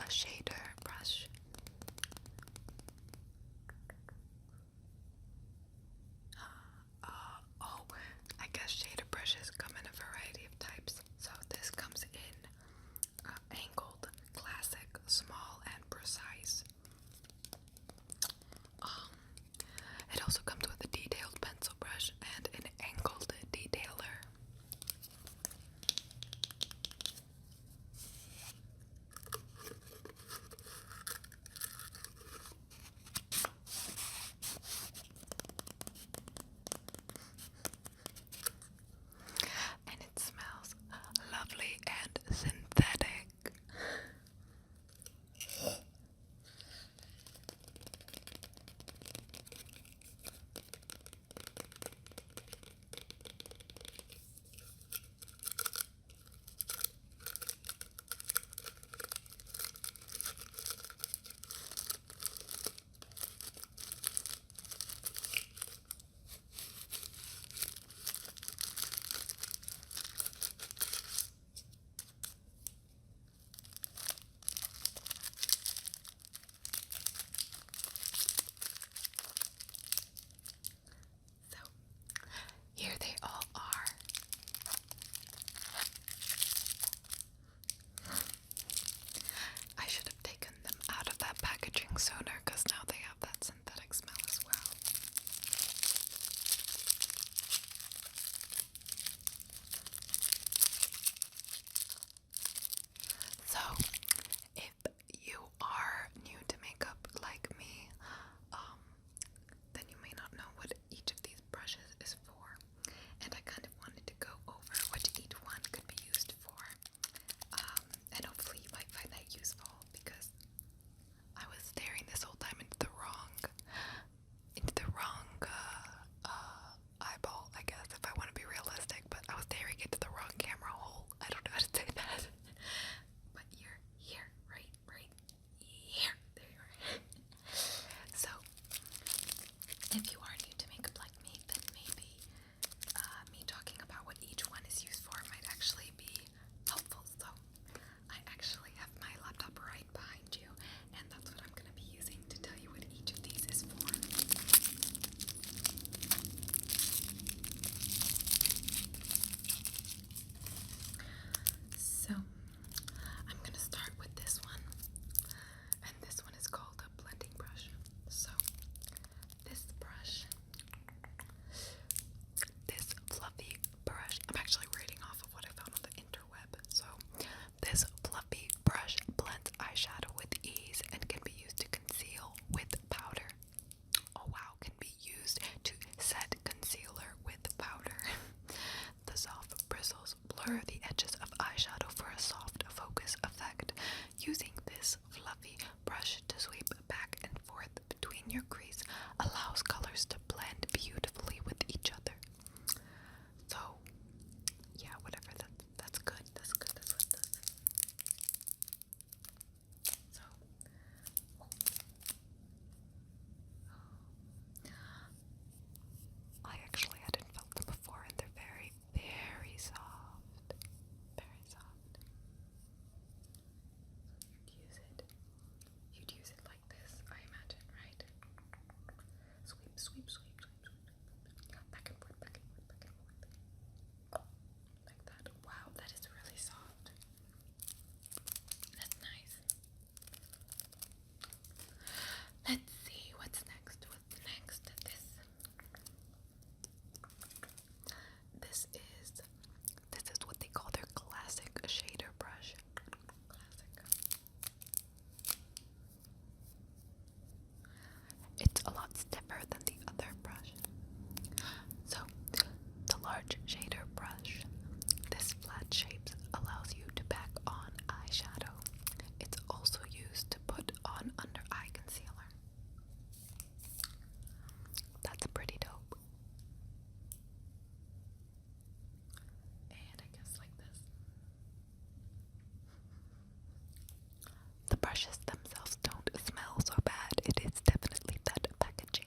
shader brush. Oh, I guess shader brushes come in a variety of types. So this comes in angled, classic, small, and precise. It also comes with a detailed pencil brush and an angled detailer. And it smells lovely and synthetic. So, here they all are. I should have taken them out of that packaging sooner because now they have that synthetic smell as well. So, if you are new to makeup like me, then you may not know what each of these brushes is for. And I kind of wanted to go over what each one could be used for. And hopefully you might find that useful because I was staring this whole time into the wrong eyeball, I guess, if I want to be realistic, but I was staring into the wrong camera hole. I don't know how to say that. But you're here, right here. There you are. So, if you are new to makeup like me, then maybe me talking about what each one is used for might actually be helpful. So, I actually have my laptop right behind you, and that's what I'm going to be using to tell you what each of these is for. So, I'm going to start with this one, and this one is called a blending brush. So, this brush, this fluffy brush, I'm actually reading off of what I found on the interweb. So, this fluffy brush blends eyeshadow with ease and can be used to conceal with powder. Oh wow, can be used to set concealer with powder. The soft bristles blur the edges of eyeshadow for a soft focus effect. Using this fluffy brush to sweep back and forth between your crease allows colors to blend beautifully with each other. So, yeah, whatever, that's good, that's good, that's what this. So, I actually hadn't felt them before, and they're very, very soft. Very soft. You'd use it like this, I imagine, right? Sweep, sweep, sweep, sweep, sweep. Back and forth, back and forth, back and forth. Like that. Wow, that is really soft. That's nice. Let's see what's next. What's next? This is what they call their classic shader brush. Classic. It's a lot stiffer than the other brush. So, the large shader brush, this flat shape allows you to pack on eyeshadow. It's also used to put on under eye concealer. That's pretty dope. And I guess like this. The brushes themselves don't smell so bad. It is definitely that packaging.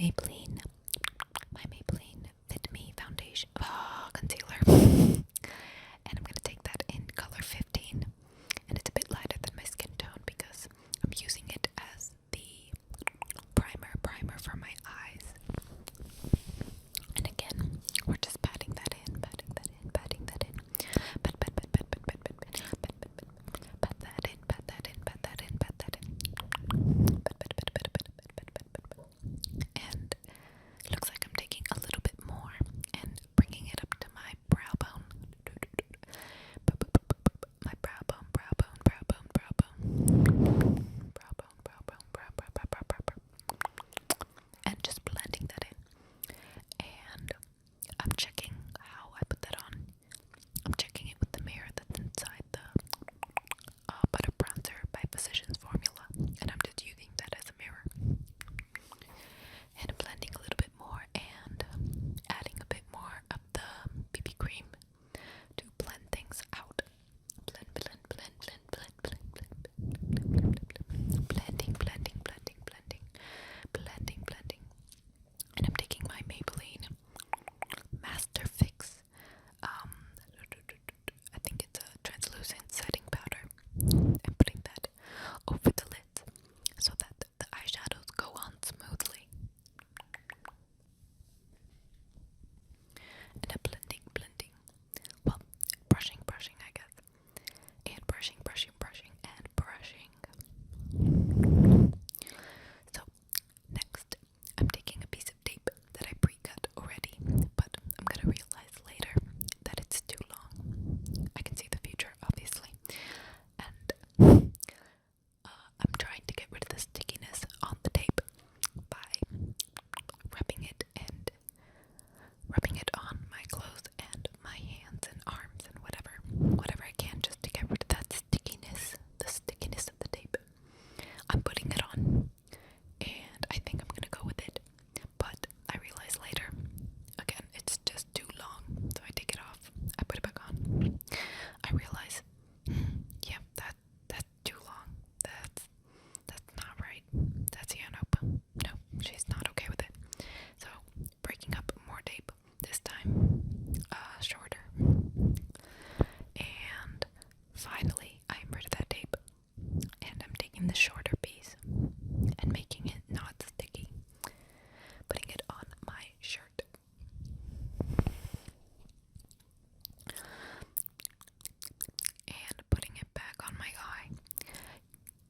Maybelline Fit Me foundation, concealer, and I'm gonna take that in color 15, and it's a bit lighter than my skin tone because I'm using it as the primer for my eyes. And again, we're just patting that in, patting that in, patting that in, pat that in, pat that in, pat that in, pat that in, and it looks like I'm taking a little bit more and bringing it up to my brow bone. My brow bone, brow bone, brow bone, brow bone. Brow bone, brow bone, brow bone. And just blending that in. And I'm checking how I put that on. I'm checking it with the mirror that's inside the Butter Bronzer by Physicians Formula. And I'm just using that as a mirror. And blending a little bit more and adding a bit more of the BB cream to blend things out. Blend, blend, blend, blend, blend, blend, blend, blend, blending, blending, blending, blending, blending, blending. And I'm taking my Maybelline Master Fix. I think it's a translucent setting powder. And putting that over the lids so that the eyeshadows go on smoothly. And I'm blending, well, brushing, I guess, and brushing, and brushing. So, next, I'm taking a piece of tape that I pre-cut already, but I'm gonna realize later that it's too long. I can see the future, obviously, and I'm trying to get rid of the stickiness on the tape by rubbing it on my clothes and my hands and arms and whatever I can, just to get rid of that stickiness, the stickiness of the tape. I'm putting it on, and I think I'm gonna go with it, but I realize later, again, it's just too long, so I take it off, I put it back on, I realize, yeah, that's too long, that's not right, no, she's not okay with it, so breaking up more tape, this time, shorter, and finally, I'm rid of that tape, and I'm taking the shorter piece, and making it not sticky, putting it on my shirt, and putting it back on my eye,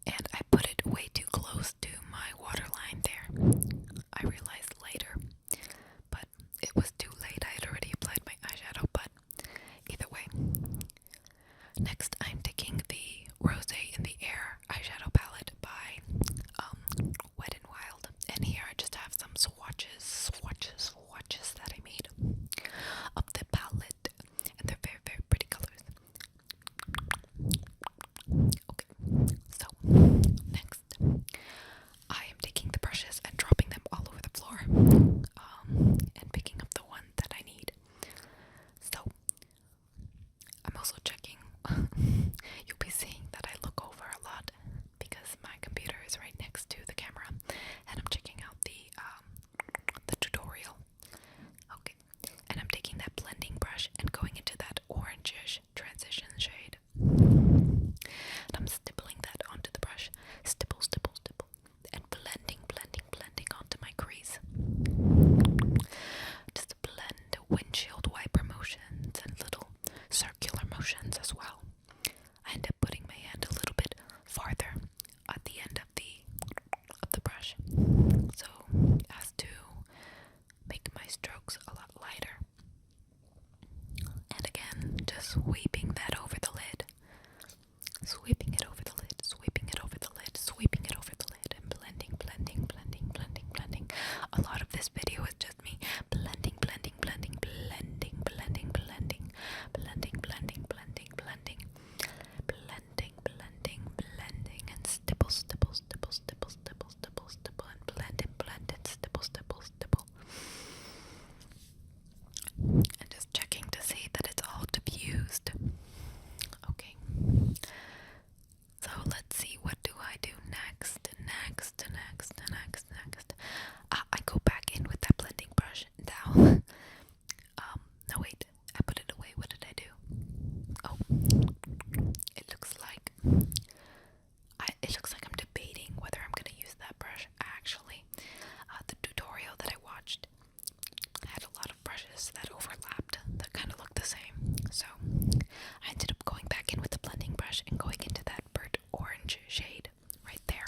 and I put it way too close to my waterline there, I realized later, but it was too late, I had already applied my eyeshadow, but either way. Next, I'm taking the Rosé in the Air eyeshadow palette by Wet n Wild, and here I just have some swatches that I made of the palette, and they're very, very pretty colors. Okay, so next, I am taking the brushes and dropping them all over the floor, and picking up the one that I need. So, I'm also checking. You'll be seeing that I look over a lot because my computer is right next to the camera, and I'm checking out the tutorial. Okay, and I'm taking that blending brush and going into that orangish transition shade. And I'm stippling that onto the brush, stipple, and blending onto my crease. Just blend windshield wiper motions and little circular motions as well. I end up putting my hand a little bit farther at the end of the brush, so as to make my strokes a lot lighter. And again, just sweeping that over the lid, sweeping it over the lid, sweeping it over the lid, sweeping it over the lid, and blending. A lot of this video is just me blending, and stipple, and blend, and stipple. And just checking to see that it's all diffused. So I ended up going back in with the blending brush and going into that burnt orange shade right there.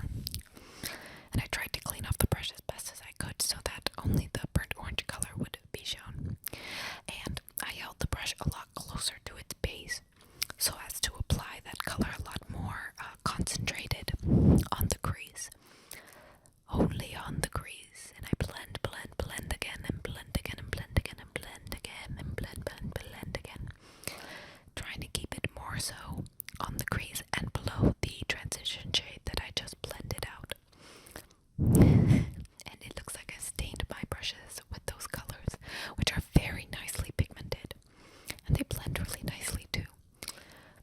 And I tried to clean off the brush as best as I could so that only the burnt orange color would be shown. And I held the brush a lot closer to its base so as to apply that color a lot more concentrated on the crease. Only on the crease. And I blend, blend, blend again, and blend again, and blend again, and blend again, and blend, blend, blend again. Trying to keep it more so on the crease and below the transition shade that I just blended out. And it looks like I stained my brushes with those colors, which are very nicely pigmented. And they blend really nicely too.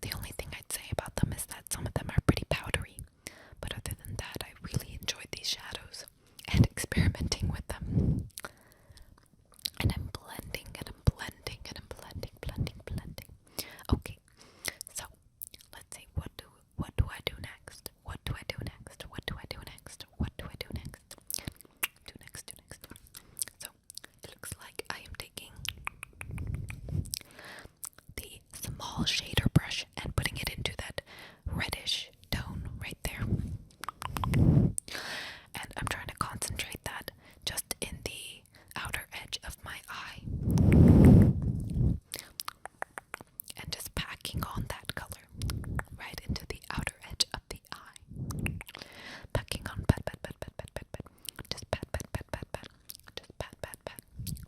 The only thing I'd say about them is that some of them are pretty powdery. But other than that, I really enjoyed these shadows and experimenting with them. And I'm blending and I'm blending and I'm blending, blending, blending. Okay, so let's see, what do I do next? What do I do next? What do I do next? What do I do next? Do next. So it looks like I am taking the small shader brush and putting it into that reddish tone right there. And I'm trying to concentrate that just in the outer edge of my eye. And just packing on that color right into the outer edge of the eye. Packing on, pat, pat, pat, pat, pat, pat, pat. Just pat, pat, pat, pat, pat. Just pat, pat, pat.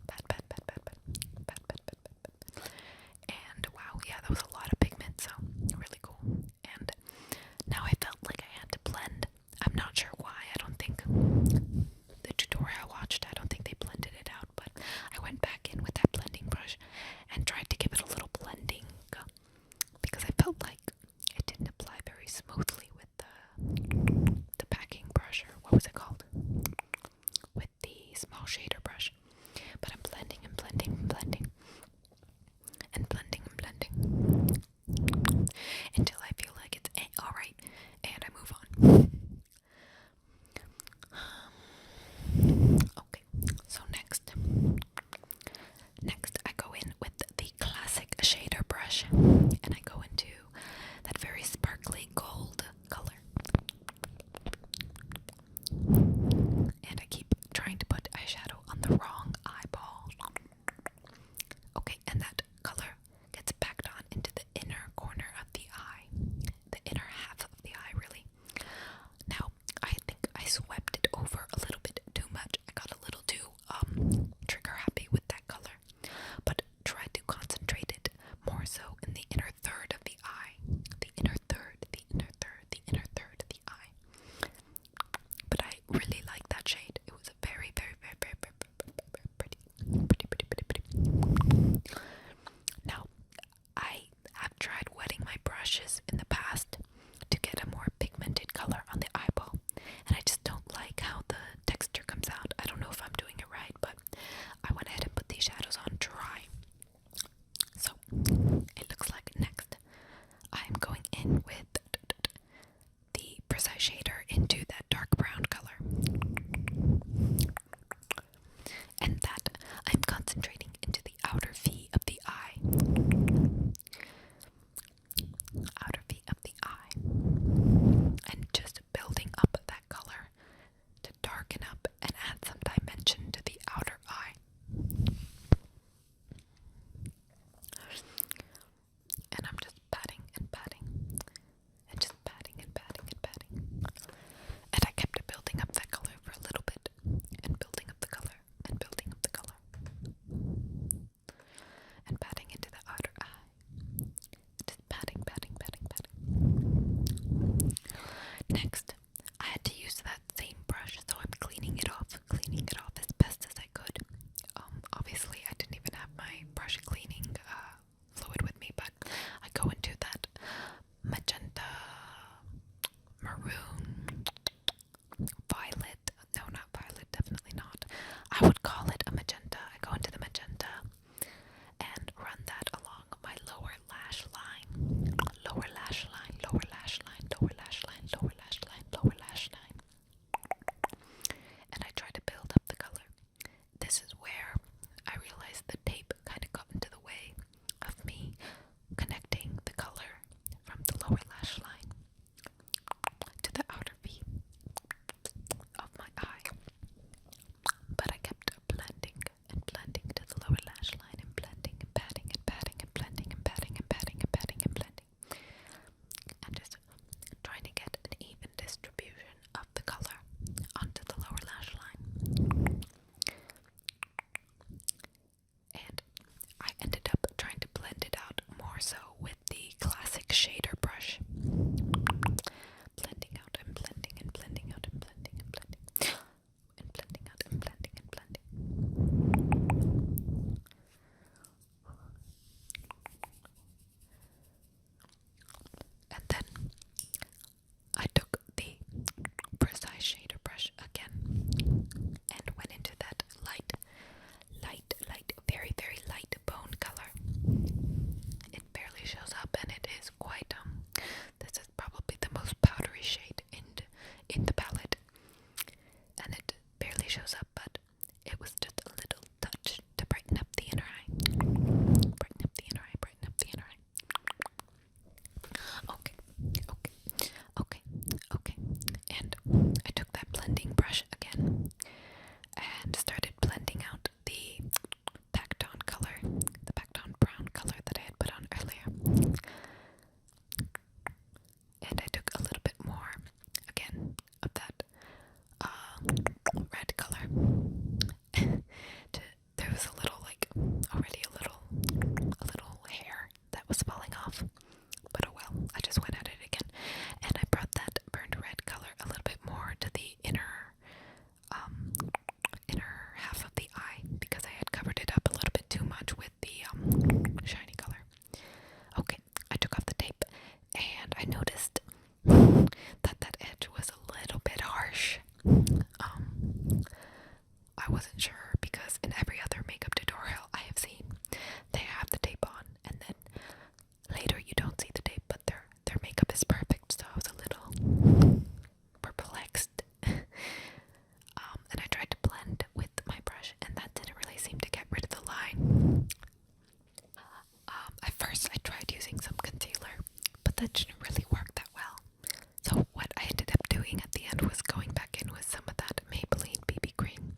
Pat, pat, pat, pat, pat. Pat, pat, pat, pat, pat. And wow, yeah, that was a lot of pigment, so really cool. And now I felt like I had to blend. I'm not sure why. I don't think the tutorial I watched, I don't think they blended it out, but I went back in with that blending brush and tried to give it a little blending because I felt like it didn't apply very smoothly with the packing brush, or what was it called? With the small shader brush. But I'm blending and blending and blending and blending and blending until I feel like it's alright and I move on. Okay, so next I go in with the classic shader brush and I go into that very sparkly gold color. And I keep trying to put eyeshadow on the wrong eyeball. Okay, and that color gets packed on into the inner corner of the eye. The inner half of the eye, really. Now, I think I swept it over a little bit too much. I got a little too trigger happy with that color. But tried to concentrate it more so in the inner third of the eye. The inner third, the inner third, the inner third of the eye. But I really like that shade. It was a very, very, very, very, very, very pretty. Now, I have tried wetting my brushes in the past to get a more pigmented color on the eyeball, and I just don't like how the texture comes out. I don't know if I'm doing it right, but I went ahead and put these shadows on dry. So, it looks like next I'm going in with the precise shader into that dark brown color. And that I'm concentrating into the outer V of the eye. Outer V of the eye. And just building up that color to darken up and add some dimension to the outer eye. And I'm just patting and patting. And just patting and patting and patting. And I kept building up that color for a little bit. And building up the color. And building up the color. I wasn't sure because in every other makeup tutorial I have seen, they have the tape on, and then later you don't see the tape, but their makeup is perfect. So I was a little perplexed. And I tried to blend with my brush, and that didn't really seem to get rid of the line. At first I tried using some concealer, but that didn't really work that well. So what I ended up doing at the end was going back in with some of that Maybelline BB cream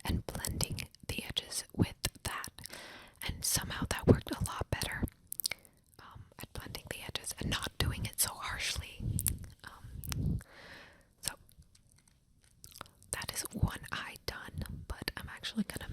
and blending the edges with that, and somehow that worked a lot better at blending the edges and not doing it so harshly. So that is one eye done, but I'm actually gonna